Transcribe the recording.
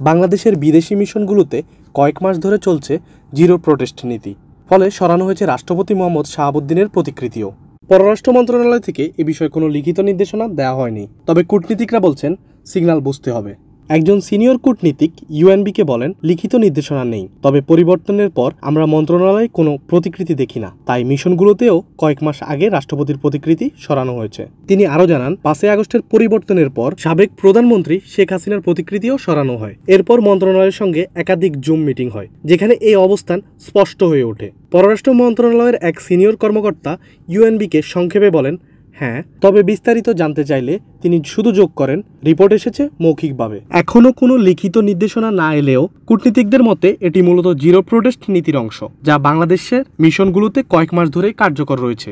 বাংলাদেশের বিদেশি মিশনগুলোতে কয়েক মাস ধরে চলছে জিরো প্রোটেস্ট নীতি, ফলে সরানো হয়েছে রাষ্ট্রপতি মোহাম্মদ শাহাবুদ্দিনের প্রতিকৃতিও। পররাষ্ট্র মন্ত্রণালয় থেকে এ বিষয়ে কোনো লিখিত নির্দেশনা দেওয়া হয়নি, তবে কূটনীতিকরা বলছেন সিগন্যাল বুঝতে হবে। একজন সিনিয়র কূটনীতিক ইউএনবিকে বলেন, লিখিত নির্দেশনা নেই, তবে পরিবর্তনের পর আমরা মন্ত্রণালয়ে কোনো প্রতিকৃতি দেখি না, তাই মিশনগুলোতেও কয়েক মাস আগে রাষ্ট্রপতির প্রতিকৃতি সরানো হয়েছে। তিনি আরও জানান, 5 আগস্টের পরিবর্তনের পর সাবেক প্রধানমন্ত্রী শেখ হাসিনার প্রতিকৃতিও সরানো হয়। এরপর মন্ত্রণালয়ের সঙ্গে একাধিক জুম মিটিং হয়, যেখানে এই অবস্থান স্পষ্ট হয়ে ওঠে। পররাষ্ট্র মন্ত্রণালয়ের এক সিনিয়র কর্মকর্তা ইউএনবিকে সংক্ষেপে বলেন, হ্যাঁ, তবে বিস্তারিত জানতে চাইলে তিনি শুধু যোগ করেন, রিপোর্ট এসেছে মৌখিকভাবে। এখনও কোনো লিখিত নির্দেশনা না এলেও কূটনীতিকদের মতে এটি মূলত জিরো প্রোটেস্ট নীতির অংশ, যা বাংলাদেশের মিশনগুলোতে কয়েক মাস ধরেই কার্যকর রয়েছে।